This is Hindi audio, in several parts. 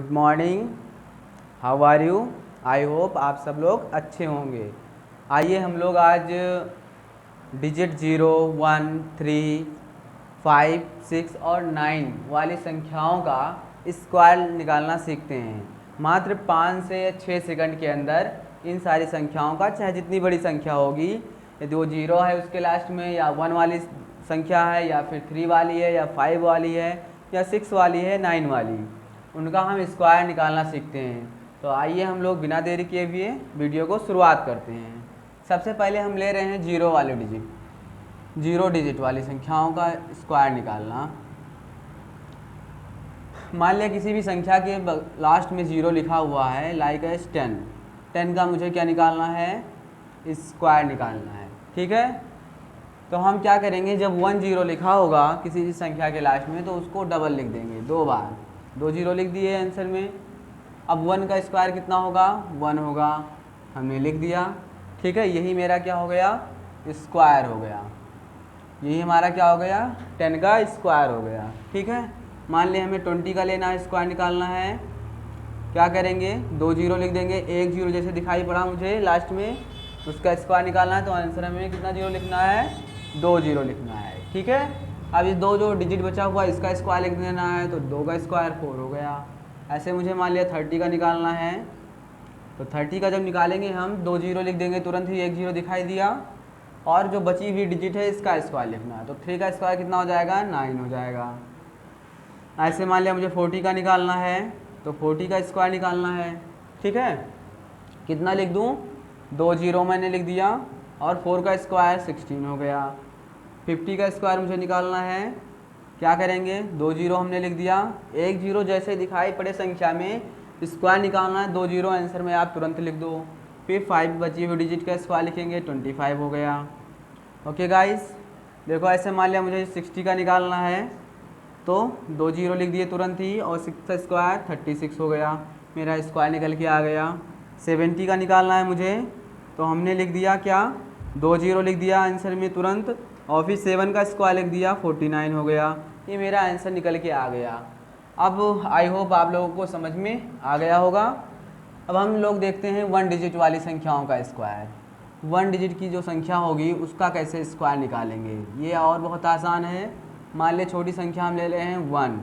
Good morning, how are you. I hope आप सब लोग अच्छे होंगे। आइए हम लोग आज डिजिट 0, 1, 3, 5, 6 और 9 वाली संख्याओं का स्क्वायर निकालना सीखते हैं। मात्र 5 से 6 सेकंड के अंदर इन सारी संख्याओं का, चाहे जितनी बड़ी संख्या होगी, यदि वो 0 है उसके लास्ट में, या 1 वाली संख्या है, या फिर 3 वाली है, या 5 वाली है, या 6 वाली है, 9 वाली, उनका हम स्क्वायर निकालना सीखते हैं। तो आइए हम लोग बिना देरी किए हुए वीडियो को शुरुआत करते हैं। सबसे पहले हम ले रहे हैं 0 वाले डिजिट, 0 डिजिट वाली संख्याओं का स्क्वायर निकालना। मान लिया किसी भी संख्या के लास्ट में 0 लिखा हुआ है, लाइक एस 10, 10 का मुझे क्या निकालना है, स्क्वायर निकालना है। ठीक है, तो हम क्या करेंगे, जब 1 0 लिखा होगा किसी भी संख्या के लास्ट में, तो उसको डबल लिख देंगे, 2 बार, 2 0 लिख दिए आंसर में। अब 1 का स्क्वायर कितना होगा, 1 होगा, हमने लिख दिया। ठीक है, यही मेरा क्या हो गया, स्क्वायर हो गया। यही हमारा क्या हो गया, 10 का स्क्वायर हो गया। ठीक है, मान लिया हमें 20 का लेना है, स्क्वायर निकालना है। क्या करेंगे, 2 0 लिख देंगे, 1 0 जैसे दिखाई पड़ा मुझे लास्ट में, उसका स्क्वायर निकालना है। तो आंसर हमें कितना 0 लिखना है, 2 0 लिखना है। ठीक है, अब ये 2 जो डिजिट बचा हुआ है इसका स्क्वायर लिख देना है, तो 2 का स्क्वायर 4 हो गया। ऐसे मुझे मान लिया 30 का निकालना है, तो 30 का जब निकालेंगे हम 2 0 लिख देंगे, तुरंत ही 1 0 दिखाई दिया, और जो बची हुई डिजिट है इसका स्क्वायर लिखना है। तो 3 का स्क्वायर कितना हो जाएगा, 9 हो जाएगा। ऐसे मान लिया मुझे 40 का निकालना है, तो 40 का स्क्वायर निकालना है। ठीक है, कितना लिख दूँ, 2 0 मैंने लिख दिया, और 4 का स्क्वायर 16 हो गया। 50 का स्क्वायर मुझे निकालना है। क्या करेंगे, 2 0 हमने लिख दिया, 1 0 जैसे दिखाई पड़े संख्या में स्क्वायर निकालना है, 2 0 आंसर में आप तुरंत लिख दो। फिर 5 बची हुई डिजिट का स्क्वायर लिखेंगे, 25 हो गया। ओके गाइस, देखो ऐसे मान लिया मुझे 60 का निकालना है, तो 2 0 लिख दिए तुरंत ही, और 6 का स्क्वायर 36 हो गया, मेरा स्क्वायर निकल के आ गया। 70 का निकालना है मुझे, तो हमने लिख दिया क्या, 2 0 लिख दिया आंसर में तुरंत, और फिर 7 का स्क्वायर लिख दिया, 49 हो गया। ये मेरा आंसर निकल के आ गया। अब आई होप आप लोगों को समझ में आ गया होगा। अब हम लोग देखते हैं 1 डिजिट वाली संख्याओं का स्क्वायर। 1 डिजिट की जो संख्या होगी उसका कैसे स्क्वायर निकालेंगे, ये और बहुत आसान है। मान लिया छोटी संख्या हम ले रहे हैं 1,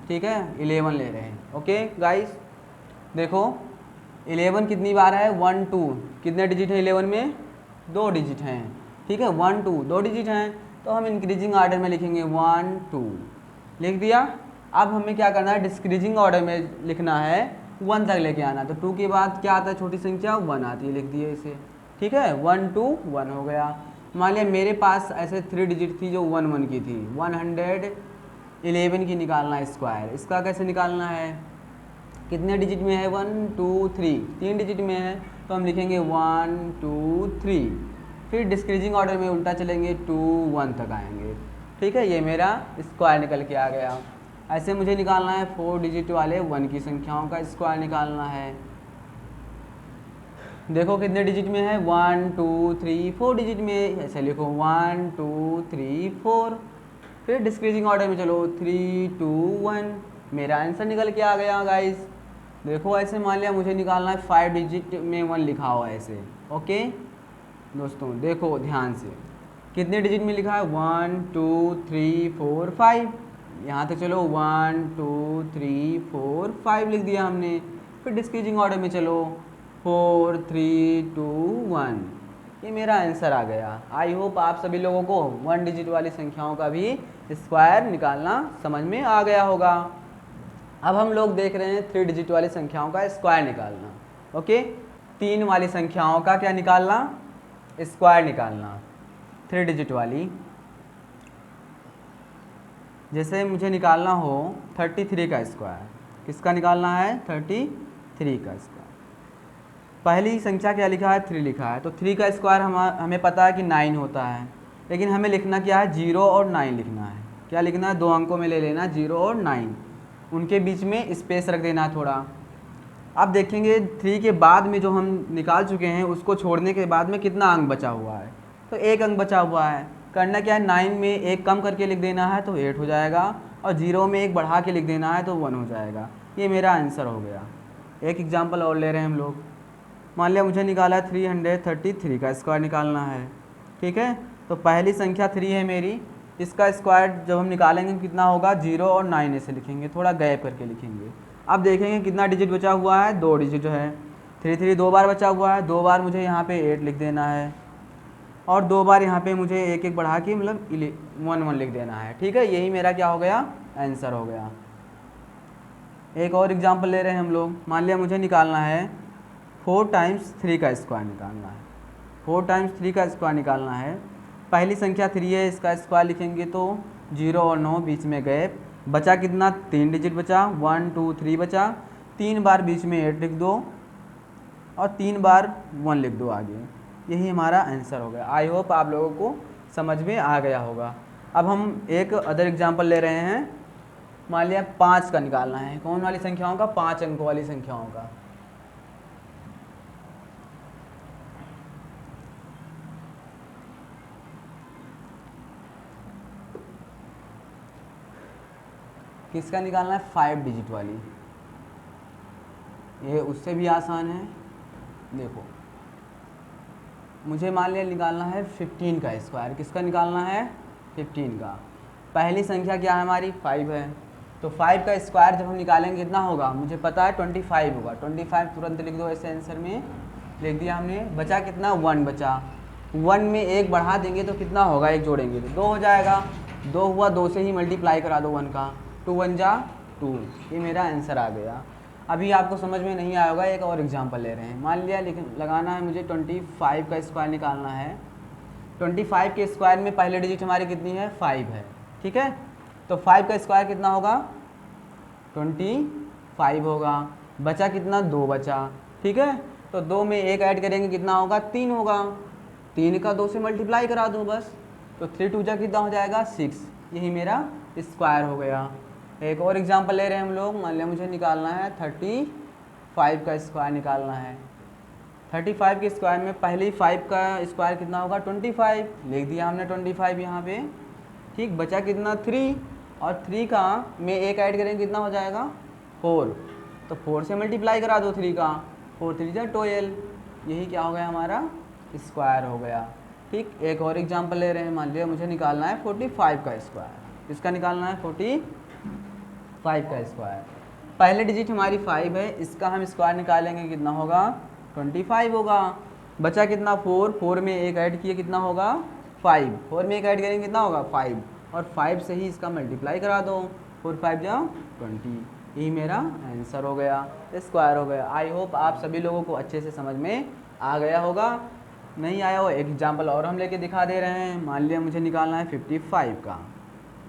ठीक है, 11 ले रहे हैं। ओके गाइस, देखो 11 कितनी बार है, 1 2, कितने डिजिट हैं 11 में, 2 डिजिट हैं। ठीक है, 1 2 2 डिजिट हैं, तो हम इंक्रीजिंग ऑर्डर में लिखेंगे, 1 2 लिख दिया। अब हमें क्या करना है, डिस्क्रीजिंग ऑर्डर में लिखना है, 1 तक लेके आना। तो 2 के बाद क्या आता है, छोटी संख्या 1 आती है, लिख दिए इसे। ठीक है, 1 2 1 हो गया। मान लिया मेरे पास ऐसे 3 डिजिट थी जो 1 1 की थी, 111 की निकालना है स्क्वायर। इसका कैसे निकालना है, कितने डिजिट में है, 1 2 3, 3 डिजिट में है, तो हम लिखेंगे 1 2 3। फिर डिस्क्रीजिंग ऑर्डर में उल्टा चलेंगे, 2 1 तक आएंगे। ठीक है, ये मेरा स्क्वायर निकल के आ गया। ऐसे मुझे निकालना है 4 डिजिट वाले 1 की संख्याओं का स्क्वायर निकालना है। देखो कितने डिजिट में है, 1 2 3 4 डिजिट में, ऐसे लिखो 1 2 3 4। फिर डिस्क्रीजिंग ऑर्डर में चलो, 3 2 1, मेरा आंसर निकल के आ गया गाइस। देखो ऐसे मान लिया मुझे निकालना है 5 डिजिट में 1 लिखा हुआ है ऐसे। ओके दोस्तों, देखो ध्यान से, कितने डिजिट में लिखा है, 1 2 3 4 5, यहाँ तक चलो 1 2 3 4 5 लिख दिया हमने। फिर डिस्क्रीजिंग ऑर्डर में चलो, 4 3 2 1, ये मेरा आंसर आ गया। आई होप आप सभी लोगों को 1 डिजिट वाली संख्याओं का भी स्क्वायर निकालना समझ में आ गया होगा। अब हम लोग देख रहे हैं 3 डिजिट वाली संख्याओं का स्क्वायर निकालना। ओके, 3 वाली संख्याओं का क्या निकालना, स्क्वायर निकालना। 3 डिजिट वाली, जैसे मुझे निकालना हो 33 का स्क्वायर, किसका निकालना है, 33 का स्क्वायर। पहली संख्या क्या लिखा है, 3 लिखा है, तो 3 का स्क्वायर हमें पता है कि 9 होता है, लेकिन हमें लिखना क्या है, 0 और 9 लिखना है। क्या लिखना है, 2 अंकों में ले लेना, 0 और 9, उनके बीच में स्पेस रख देना थोड़ा। अब देखेंगे 3 के बाद में जो हम निकाल चुके हैं उसको छोड़ने के बाद में कितना अंक बचा हुआ है, तो 1 अंक बचा हुआ है। करना क्या है, 9 में 1 कम करके लिख देना है, तो 8 हो जाएगा, और 0 में 1 बढ़ा के लिख देना है, तो 1 हो जाएगा। ये मेरा आंसर हो गया। एक एग्जांपल और ले रहे हैं हम लोग। मान लिया मुझे निकाला है 333 का स्क्वायर निकालना है, ठीक है। तो पहली संख्या 3 है मेरी, इसका स्क्वायर जब हम निकालेंगे कितना होगा, 0 और 9 ऐसे लिखेंगे, थोड़ा गैप करके लिखेंगे। अब देखेंगे कितना डिजिट बचा हुआ है, 2 डिजिट जो है। 3 2 बार बचा हुआ है, 2 बार मुझे यहाँ पे 8 लिख देना है और 2 बार यहाँ पे मुझे एक एक बढ़ा के मतलब 1 लिख देना है, ठीक है। यही मेरा क्या हो गया, आंसर हो गया। एक और एग्जांपल ले रहे हैं हम लोग। मान लिया मुझे निकालना है 4 टाइम्स 3 का स्क्वायर निकालना है। 4 टाइम्स 3 का स्क्वायर निकालना है। पहली संख्या 3 है, इसका स्क्वायर लिखेंगे तो 0 और 9 बीच में गैप, बचा कितना, 3 डिजिट बचा, 1 2 3 बचा। 3 बार बीच में 8 लिख दो और 3 बार 1 लिख दो आगे। यही हमारा आंसर हो गया। आई होप आप लोगों को समझ में आ गया होगा। अब हम एक अदर एग्जांपल ले रहे हैं। मान लिया 5 का निकालना है। कौन वाली संख्याओं का, 5 अंकों वाली संख्याओं का। किसका निकालना है, 5 डिजिट वाली। ये उससे भी आसान है। देखो मुझे मान लिया निकालना है 15 का स्क्वायर। किसका निकालना है, 15 का। पहली संख्या क्या है हमारी, 5 है। तो 5 का स्क्वायर जब हम निकालेंगे कितना होगा, मुझे पता है 25 होगा। 25 तुरंत लिख दो, ऐसे आंसर में लिख दिया हमने। बचा कितना, 1 बचा। 1 में 1 बढ़ा देंगे तो कितना होगा, 1 जोड़ेंगे तो 2 हो जाएगा। 2 हुआ, 2 से ही मल्टीप्लाई करा दो 1 का, 2 1 जा 2। ये मेरा आंसर आ गया। अभी आपको समझ में नहीं आया होगा, एक और एग्जांपल ले रहे हैं। मान लिया लगाना है मुझे 25 का स्क्वायर निकालना है। 25 के स्क्वायर में पहले डिजिट हमारी कितनी है, 5 है, ठीक है। तो 5 का स्क्वायर कितना होगा, 25 होगा। बचा कितना, 2 बचा, ठीक है। तो 2 में 1 ऐड करेंगे कितना होगा, 3 होगा। 3 का 2 से मल्टीप्लाई करा दो बस, तो 3 2 जा कितना हो जाएगा, 6। यही मेरा स्क्वायर हो गया। एक और एग्जांपल ले रहे हैं हम लोग। मान लिया मुझे निकालना है 35 का स्क्वायर निकालना है। 35 के स्क्वायर में पहले ही 5 का स्क्वायर कितना होगा, 25 लिख दिया हमने 25 यहाँ पे, ठीक। बचा कितना, 3 और 3 का में 1 ऐड करेंगे कितना हो जाएगा, 4। तो 4 से मल्टीप्लाई करा दो 3 का, 4 3 जा 12। यही क्या हो गया, हमारा स्क्वायर हो गया, ठीक। एक और एग्जांपल ले रहे हैं। मान लिया मुझे निकालना है 45 का स्क्वायर। इसका निकालना है 45 का स्क्वायर। पहले डिजिट हमारी 5 है, इसका हम स्क्वायर निकालेंगे कितना होगा, 25 होगा। बचा कितना, 4 में 1 ऐड किए कितना होगा, 5। 4 में 1 ऐड करेंगे कितना होगा, 5। और 5 से ही इसका मल्टीप्लाई करा दो, 4 5 जाओ 20। यही मेरा आंसर हो गया, स्क्वायर हो गया। आई होप आप सभी लोगों को अच्छे से समझ में आ गया होगा। नहीं आया हो, एक एग्जाम्पल और हम लेके दिखा दे रहे हैं। मान लिया मुझे निकालना है 55 का,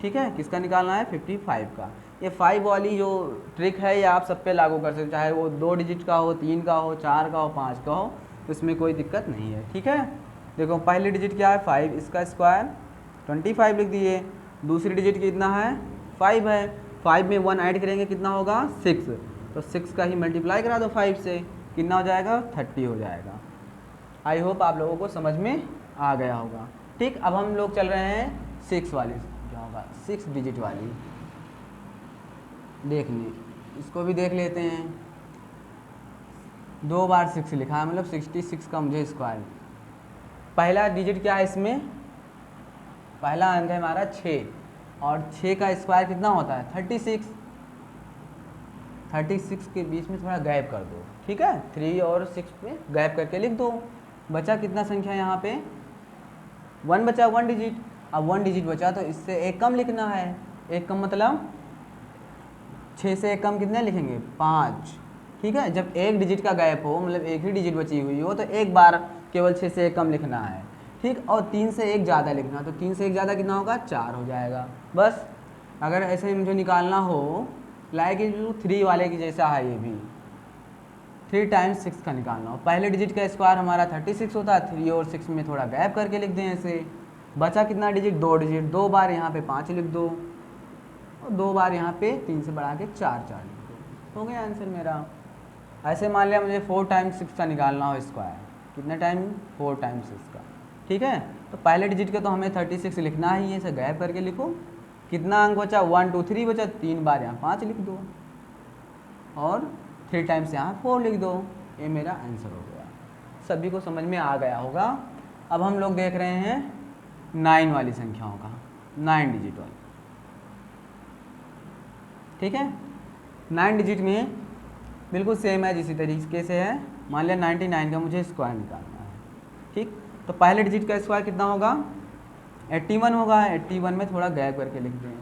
ठीक है। किसका निकालना है, 55 का। ये 5 वाली जो ट्रिक है ये आप सब पे लागू कर सकते हो, चाहे वो 2 डिजिट का हो, 3 का हो, 4 का हो, 5 का हो, उसमें कोई दिक्कत नहीं है, ठीक है। देखो पहली डिजिट क्या है, 5, इसका स्क्वायर 25 लिख दिए। दूसरी डिजिट कितना है, 5 है। 5 में 1 ऐड करेंगे कितना होगा, 6। तो 6 का ही मल्टीप्लाई करा दो 5 से, कितना हो जाएगा, 30 हो जाएगा। आई होप आप लोगों को समझ में आ गया होगा, ठीक। अब हम लोग चल रहे हैं 6 वाली, क्या होगा 6 डिजिट वाली देखने। इसको भी देख लेते हैं। 2 बार 6 लिखा है, मतलब 66 का मुझे स्क्वायर। पहला डिजिट क्या है इसमें, पहला अंक है हमारा 6, और 6 का स्क्वायर कितना होता है, 36। 36 के बीच में थोड़ा गैप कर दो, ठीक है। 3 और 6 में गैप करके लिख दो। बचा कितना संख्या यहाँ पे, 1 बचा, 1 डिजिट। अब 1 डिजिट बचा तो इससे एक कम लिखना है। एक कम मतलब 6 से एक कम कितने लिखेंगे, 5, ठीक है। जब एक डिजिट का गैप हो, मतलब एक ही डिजिट बची हुई हो, तो एक बार केवल 6 से एक कम लिखना है, ठीक। और 3 से एक ज़्यादा लिखना, तो 3 से एक ज़्यादा कितना होगा, 4 हो जाएगा बस। अगर ऐसे ही मुझे निकालना हो, लाइक जो 3 वाले की जैसा है, ये भी 3 टाइम्स 6 का निकालना हो, पहले डिजिट का स्क्वायर हमारा 36 होता है। 3 और 6 में थोड़ा गैप करके लिख दें ऐसे। बचा कितना डिजिट, 2 डिजिट। 2 बार यहाँ पे 5 लिख दो, और 2 बार यहाँ पे 3 से बढ़ा के 4 लिख दो, हो गया आंसर मेरा। ऐसे मान लिया मुझे 4 टाइम्स 6 का निकालना हो स्क्वायर, कितने टाइम, 4 टाइम्स 6 का, ठीक है। तो पहले डिजिट का तो हमें 36 लिखना ही है, इसे गैप करके लिखो। कितना अंक बचा, 1 2 3 बचा, 3 बार यहाँ 5 लिख दो, और 3 टाइम्स यहाँ 4 लिख दो, ये मेरा आंसर हो गया। सभी को समझ में आ गया होगा। अब हम लोग देख रहे हैं 9 वाली संख्याओं का, 9 डिजिट वाली। ठीक है, 9 डिजिट में बिल्कुल सेम है, जिसी तरीके से है। मान लिया 99 का मुझे स्क्वायर निकालना है। ठीक, तो पहले डिजिट का स्क्वायर कितना होगा? 81 होगा। 81 में थोड़ा गैप करके लिख दें।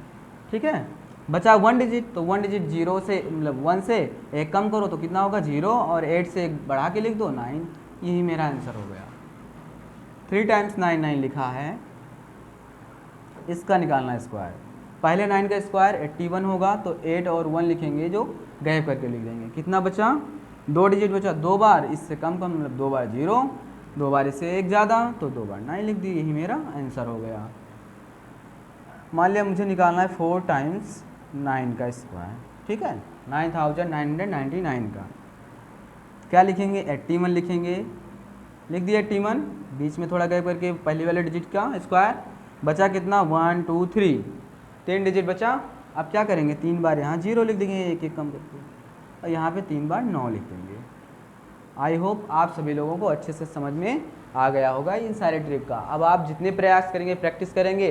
ठीक है, बचा 1 डिजिट, तो 1 डिजिट 0 से मतलब 1 से 1 कम करो तो कितना होगा? 0, और 8 से 1 बढ़ा के लिख दो 9। यही मेरा आंसर हो गया। 3 टाइम्स 9 लिखा है, इसका निकालना है स्क्वायर। पहले 9 का स्क्वायर 81 होगा, तो 8 और 1 लिखेंगे जो गैप करके लिख देंगे। कितना बचा? 2 डिजिट बचा, 2 बार इससे कम मतलब 2 बार 0, 2 बार इससे 1 ज़्यादा तो 2 बार 9 लिख दी। यही मेरा आंसर हो गया। मान लिया मुझे निकालना है 4 टाइम्स 9 का स्क्वायर। ठीक है, 9999 का क्या लिखेंगे? 81 लिखेंगे। लिख दिया 81, बीच में थोड़ा गैप करके पहले वाले डिजिट का स्क्वायर। बचा कितना? 1 2 3, 3 डिजिट बचा। अब क्या करेंगे? 3 बार यहाँ 0 लिख देंगे, एक एक कम करके, और यहाँ पे 3 बार 9 लिख देंगे। आई होप आप सभी लोगों को अच्छे से समझ में आ गया होगा इन सारे ट्रिक का। अब आप जितने प्रयास करेंगे, प्रैक्टिस करेंगे,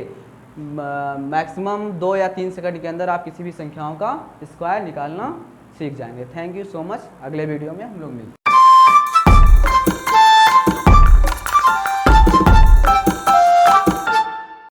मैक्सिमम 2 या 3 सेकंड के अंदर आप किसी भी संख्याओं का स्क्वायर निकालना सीख जाएंगे। Thank you so much. अगले वीडियो में हम लोग मिलते हैं।